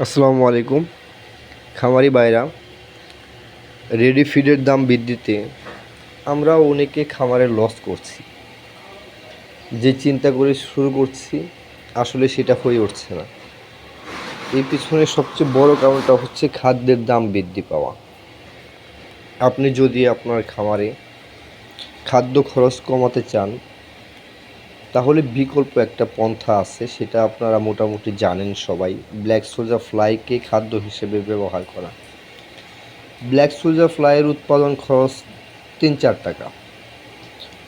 আসসালামু আলাইকুম। খামারি ভাইরা, রেডি ফিডের দাম বৃদ্ধিতে আমরা অনেকে খামারে লস করছি। যে চিন্তা করে শুরু করছি আসলে সেটা হয়ে উঠছে না। এই পিছনে সবচেয়ে বড় কারণটা হচ্ছে খাদ্যের দাম বৃদ্ধি পাওয়া। আপনি যদি আপনার খামারে খাদ্য খরচ কমাতে চান তাহলে বিকল্প একটা পন্থা আছে, সেটা আপনারা মোটামুটি জানেন সবাই। ব্ল্যাক সোলজার ফ্লাইকে খাদ্য হিসেবে ব্যবহার করা। ব্ল্যাক সোলজার ফ্লাইয়ের উৎপাদন খরচ ৩-৪ টাকা,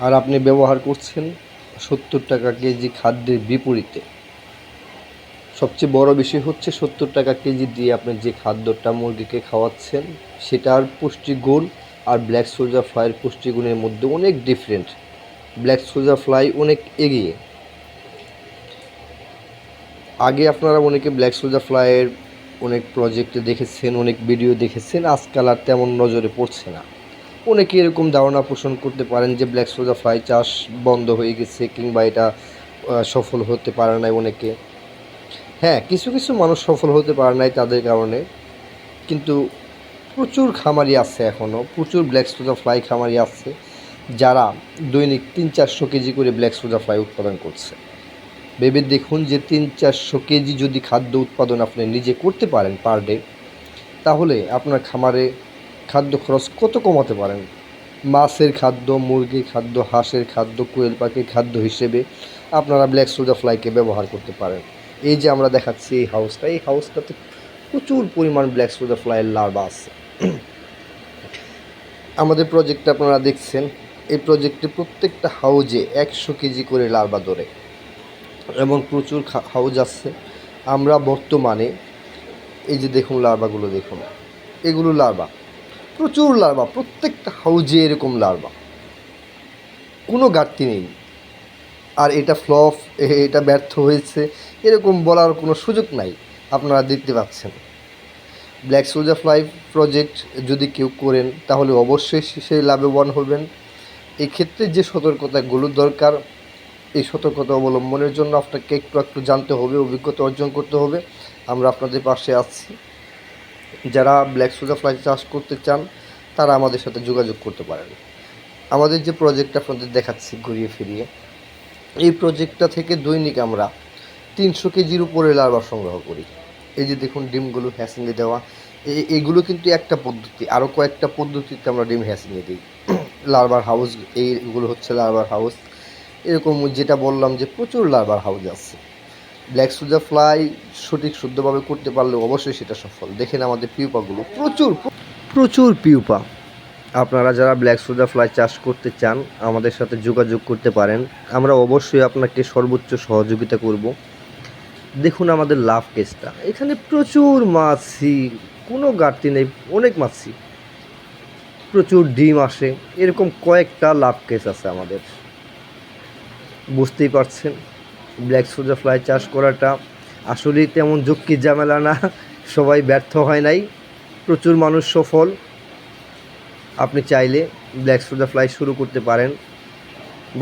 আর আপনি ব্যবহার করছেন ৭০ টাকা কেজি খাদ্যের বিপরীতে। সবচেয়ে বড় বিষয় হচ্ছে ৭০ টাকা কেজি দিয়ে আপনি যে খাদ্যটা মুরগিকে খাওয়াচ্ছেন সেটার পুষ্টিগুণ আর ব্ল্যাক সোলজার ফ্লাইয়ের পুষ্টিগুণের মধ্যে অনেক ডিফারেন্ট। ব্ল্যাক সোলজার ফ্লাই অনেক এগিয়ে। আগে আপনারা অনেকে ব্ল্যাক সোলজার ফ্লাইয়ের অনেক প্রজেক্টে দেখেছেন, অনেক ভিডিও দেখেছেন, আজকাল আর তেমন নজরে পড়ছে না। অনেকে এরকম ধারণা পোষণ করতে পারেন যে ব্ল্যাক সোলজার ফ্লাই চাষ বন্ধ হয়ে গেছে কিংবা এটা সফল হতে পারে নাই অনেকে। হ্যাঁ, কিছু কিছু মানুষ সফল হতে পারে নাই তাদের কারণে, কিন্তু প্রচুর খামারি আছে, এখনও প্রচুর ব্ল্যাক সোলজার ফ্লাই খামারি আছে যারা দৈনিক ৩00-৪০০ কেজি করে ব্ল্যাক সোলজার ফ্লাই উৎপাদন করছে। ভেবে দেখুন যে ৩00-৪০০ কেজি যদি খাদ্য উৎপাদন আপনি নিজে করতে পারেন পার ডে, তাহলে আপনার খামারে খাদ্য খরচ কত কমাতে পারেন। মাছের খাদ্য, মুরগির খাদ্য, হাঁসের খাদ্য, কোয়েল পাখির খাদ্য হিসেবে আপনারা ব্ল্যাক সোলজার ফ্লাইকে ব্যবহার করতে পারেন। এই যে আমরা দেখাচ্ছি এই হাউসটাতে প্রচুর পরিমাণ ব্ল্যাক সোলজার ফ্লাইয়ের লার্ভা আছে। আমাদের প্রজেক্টটা আপনারা দেখছেন, এই প্রজেক্টে প্রত্যেকটা হাউজে ১০০ কেজি করে লার্ভা ধরে, এবং প্রচুর হাউজ আছে। আমরা বর্তমানে এই যে দেখুন লার্ভাগুলো দেখুন, এগুলো লার্ভা, প্রচুর লার্ভা, প্রত্যেকটা হাউজে এরকম লার্ভা, কোনো ঘাটতি নেই। আর এটা ফ্লপ, এটা ব্যর্থ হয়েছে এরকম বলার কোনো সুযোগ নাই। আপনারা দেখতে পাচ্ছেন ব্ল্যাক সোলজার ফ্লাই প্রজেক্ট যদি কেউ করেন তাহলে অবশ্যই সেই লাভবান হবেন। এক্ষেত্রে যে সতর্কতাগুলো দরকার, এই সতর্কতা অবলম্বনের জন্য আপনাকে একটু জানতে হবে, অভিজ্ঞতা অর্জন করতে হবে। আমরা আপনাদের পাশে আছি। যারা ব্ল্যাক সোলজার ফ্লাই চাষ করতে চান তারা আমাদের সাথে যোগাযোগ করতে পারেন। আমাদের যে প্রজেক্টটা আপনাদের দেখাচ্ছি ঘুরিয়ে ফিরিয়ে, এই প্রজেক্টটা থেকে দৈনিক আমরা ৩০০ কেজির উপরে লার্ভা সংগ্রহ করি। এই যে দেখুন ডিমগুলো হ্যাসিংয়ে দেওয়া, এইগুলো কিন্তু একটা পদ্ধতি, আরও কয়েকটা পদ্ধতিতে আমরা ডিম হ্যাসিংয়ে দিই। লার্ভার হাউস, এইগুলো হচ্ছে লার্ভার হাউস। এরকম যেটা বললাম যে প্রচুর লার্ভার হাউস আছে। ব্ল্যাক সোলজার ফ্লাই সঠিক শুদ্ধভাবে করতে পারলে অবশ্যই সেটা সফল। দেখেন আমাদের পিউপাগুলো, প্রচুর প্রচুর পিউপা। আপনারা যারা ব্ল্যাক সোলজার ফ্লাই চাষ করতে চান আমাদের সাথে যোগাযোগ করতে পারেন। আমরা অবশ্যই আপনাকে সর্বোচ্চ সহযোগিতা করব। দেখুন আমাদের লাভ কেসটা, এখানে প্রচুর মাছি, কোনো ঘাটতি নেই, অনেক মাছি, প্রচুর ডিম আসে, এরকম কয়েকটা লাভ কেস আছে আমাদের। বুঝতেই পারছেন ব্ল্যাক সোলজার ফ্লাই চাষ করাটা আসলেই তেমন ঝক্কি ঝামেলা না, সবাই ব্যর্থ হয় নাই, প্রচুর মানুষ সফল। আপনি চাইলে ব্ল্যাক সোলজার ফ্লাই শুরু করতে পারেন।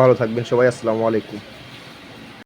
ভালো থাকবেন সবাই, আসসালামু আলাইকুম।